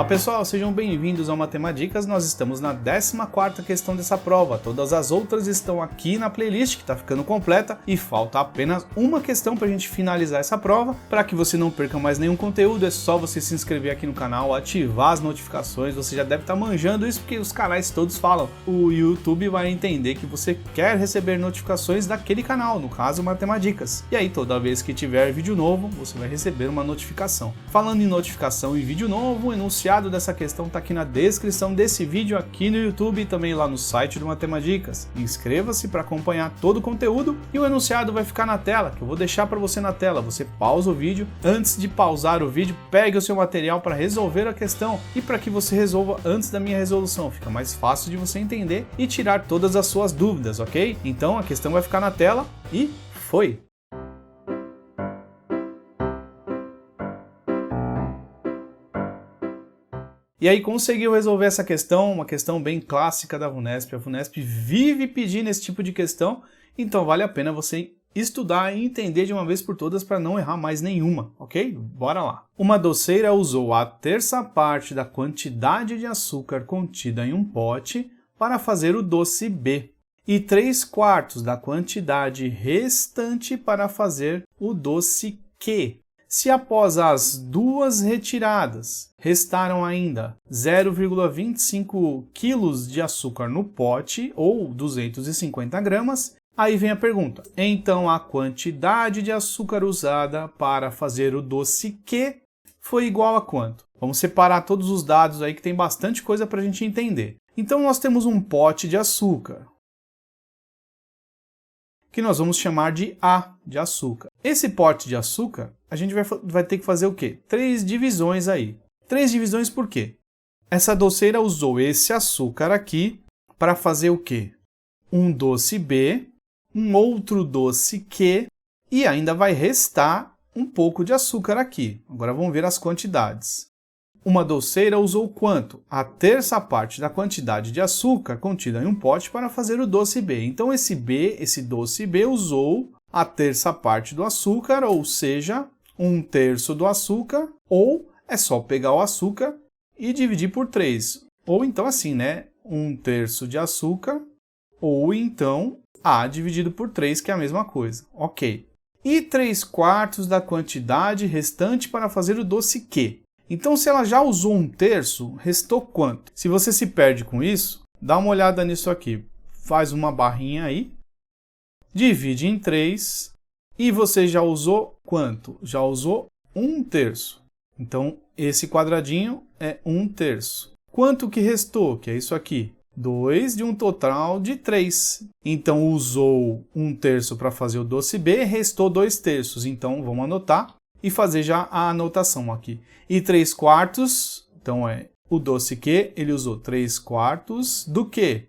Olá pessoal, sejam bem-vindos ao Matemadicas. Nós estamos na 14ª questão dessa prova. Todas as outras estão aqui na playlist que está ficando completa e falta apenas uma questão para a gente finalizar essa prova. Para que você não perca mais nenhum conteúdo, é só você se inscrever aqui no canal, ativar as notificações. Você já deve estar manjando isso porque os canais todos falam. O YouTube vai entender que você quer receber notificações daquele canal, no caso Matemadicas. E aí toda vez que tiver vídeo novo, você vai receber uma notificação. Falando em notificação e vídeo novo, o enunciado dessa questão está aqui na descrição desse vídeo aqui no YouTube e também lá no site do Matemadicas. Inscreva-se para acompanhar todo o conteúdo e o enunciado vai ficar na tela, que eu vou deixar para você na tela. Você pausa o vídeo, antes de pausar o vídeo, pegue o seu material para resolver a questão e para que você resolva antes da minha resolução. Fica mais fácil de você entender e tirar todas as suas dúvidas, ok? Então a questão vai ficar na tela e foi! E aí conseguiu resolver essa questão, uma questão bem clássica da VUNESP. A VUNESP vive pedindo esse tipo de questão, então vale a pena você estudar e entender de uma vez por todas para não errar mais nenhuma, ok? Bora lá! Uma doceira usou a terça parte da quantidade de açúcar contida em um pote para fazer o doce B e 3/4 da quantidade restante para fazer o doce Q. Se após as duas retiradas restaram ainda 0,25 kg de açúcar no pote, ou 250 gramas, aí vem a pergunta. Então a quantidade de açúcar usada para fazer o doce Q foi igual a quanto? Vamos separar todos os dados aí que tem bastante coisa para a gente entender. Então nós temos um pote de açúcar, que nós vamos chamar de A, de açúcar. Esse pote de açúcar, a gente vai ter que fazer o quê? 3 divisões aí. 3 divisões por quê? Essa doceira usou esse açúcar aqui para fazer o quê? Um doce B, um outro doce Q e ainda vai restar um pouco de açúcar aqui. Agora vamos ver as quantidades. Uma doceira usou quanto? A terça parte da quantidade de açúcar contida em um pote para fazer o doce B. Então esse doce B usou a terça parte do açúcar, ou seja, 1/3 do açúcar, ou é só pegar o açúcar e dividir por 3. Ou então assim, né? 1/3 de açúcar, ou então A dividido por 3, que é a mesma coisa. Ok. E 3/4 da quantidade restante para fazer o doce Q. Então, se ela já usou 1/3, restou quanto? Se você se perde com isso, dá uma olhada nisso aqui. Faz uma barrinha aí, divide em 3 e você já usou quanto? Já usou 1/3. Então, esse quadradinho é 1/3. Quanto que restou? Que é isso aqui. 2 de um total de 3. Então, usou 1/3 para fazer o doce B, restou 2/3. Então, vamos anotar e fazer já a anotação aqui. E 3/4, então é o doce Q, ele usou 3/4 do quê?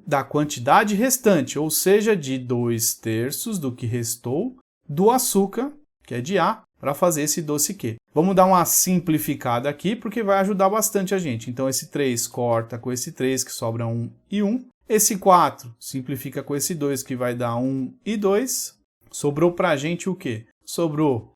Da quantidade restante, ou seja, de 2/3 do que restou do açúcar, que é de A, para fazer esse doce Q. Vamos dar uma simplificada aqui, porque vai ajudar bastante a gente. Então esse 3 corta com esse 3, que sobra 1 e 1. Esse 4 simplifica com esse 2, que vai dar 1 e 2. Sobrou para a gente o quê? Sobrou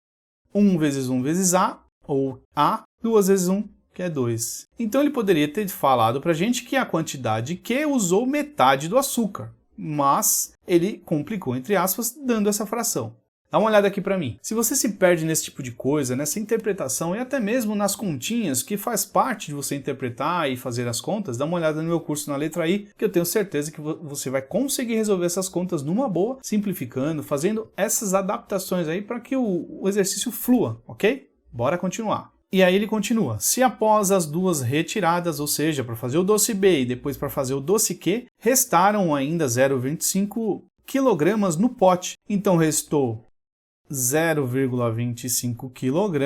1 vezes 1 vezes A, ou A, 2 vezes 1, que é 2. Então ele poderia ter falado para a gente que a quantidade Q usou metade do açúcar, mas ele complicou, entre aspas, dando essa fração. Dá uma olhada aqui para mim. Se você se perde nesse tipo de coisa, nessa interpretação e até mesmo nas continhas, que faz parte de você interpretar e fazer as contas, dá uma olhada no meu curso na letra I, que eu tenho certeza que você vai conseguir resolver essas contas numa boa, simplificando, fazendo essas adaptações aí para que o exercício flua, ok? Bora continuar. E aí ele continua. Se após as duas retiradas, ou seja, para fazer o doce B e depois para fazer o doce Q, restaram ainda 0,25 kg no pote, então restou 0,25 kg,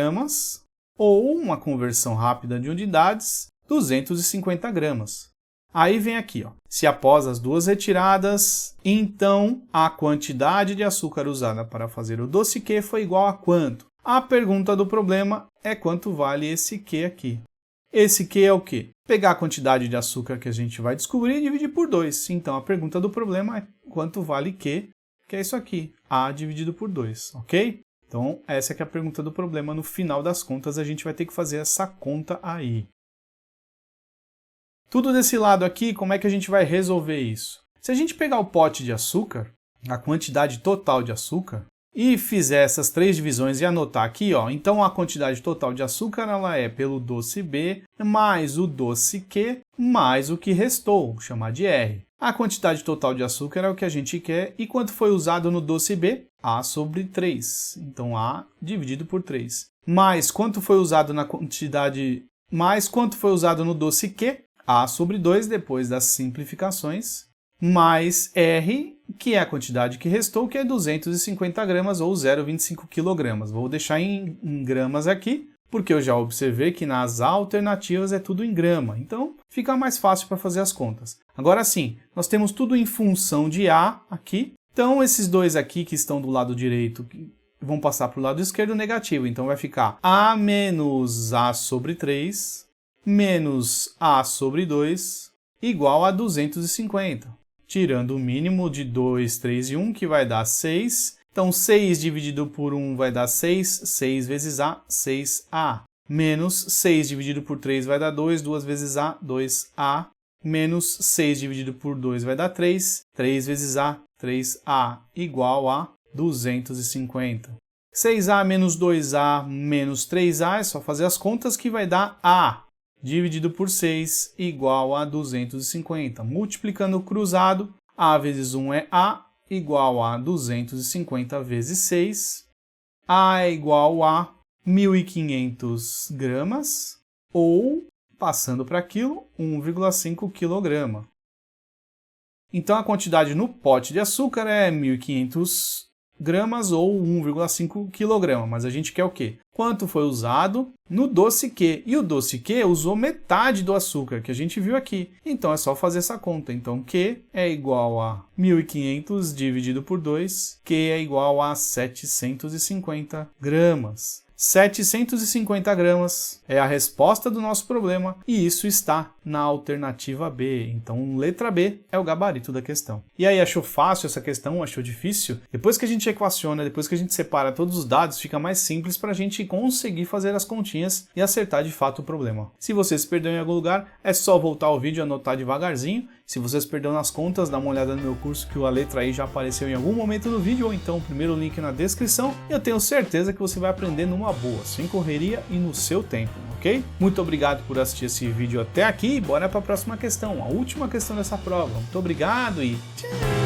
ou uma conversão rápida de unidades, 250 gramas. Aí vem aqui, ó. Se após as duas retiradas, então a quantidade de açúcar usada para fazer o doce Q foi igual a quanto? A pergunta do problema é quanto vale esse Q aqui. Esse Q é o quê? Pegar a quantidade de açúcar que a gente vai descobrir e dividir por 2. Então a pergunta do problema é quanto vale Q, que é isso aqui, A dividido por 2, ok? Então, essa é a pergunta do problema. No final das contas, a gente vai ter que fazer essa conta aí. Tudo desse lado aqui, como é que a gente vai resolver isso? Se a gente pegar o pote de açúcar, a quantidade total de açúcar, e fizer essas 3 divisões e anotar aqui, ó, então a quantidade total de açúcar ela é pelo doce B mais o doce Q mais o que restou, vou chamar de R. A quantidade total de açúcar é o que a gente quer e quanto foi usado no doce B? A sobre 3. Então A dividido por 3. Mais quanto foi usado na quantidade, mais quanto foi usado no doce Q? A sobre 2 depois das simplificações, mais R, que é a quantidade que restou, que é 250 gramas ou 0,25 kg. Vou deixar em gramas aqui, porque eu já observei que nas alternativas é tudo em grama. Então, fica mais fácil para fazer as contas. Agora sim, nós temos tudo em função de A aqui. Então, esses dois aqui que estão do lado direito vão passar para o lado esquerdo negativo. Então, vai ficar A menos A sobre 3 menos A sobre 2 igual a 250. Tirando o mínimo de 2, 3 e 1, que vai dar 6. Então, 6 dividido por 1 vai dar 6. 6 vezes A, 6A. Menos 6 dividido por 3 vai dar 2. 2 vezes A, 2A. Menos 6 dividido por 2 vai dar 3. 3 vezes A, 3A, igual a 250. 6A menos 2A menos 3A, é só fazer as contas que vai dar A. Dividido por 6 igual a 250. Multiplicando o cruzado, A vezes 1 é A, igual a 250 vezes 6. A é igual a 1.500 gramas, ou, passando para quilo, 1,5 kg. Então, a quantidade no pote de açúcar é 1.500 gramas ou 1,5 kg. Mas a gente quer o quê? Quanto foi usado no doce Q. E o doce Q usou metade do açúcar que a gente viu aqui. Então, é só fazer essa conta. Então, Q é igual a 1.500 dividido por 2. Q é igual a 750 gramas. 750 gramas é a resposta do nosso problema e isso está na alternativa B. Então, letra B é o gabarito da questão. E aí, achou fácil essa questão? Achou difícil? Depois que a gente equaciona, depois que a gente separa todos os dados, fica mais simples para a gente conseguir fazer as continhas e acertar de fato o problema. Se você se perdeu em algum lugar, é só voltar ao vídeo e anotar devagarzinho. Se você se perdeu nas contas, dá uma olhada no meu curso que a letra I já apareceu em algum momento no vídeo, ou então o primeiro link na descrição. Eu tenho certeza que você vai aprender numa boa, sem correria e no seu tempo, ok? Muito obrigado por assistir esse vídeo até aqui e bora para a próxima questão, a última questão dessa prova. Muito obrigado e tchau!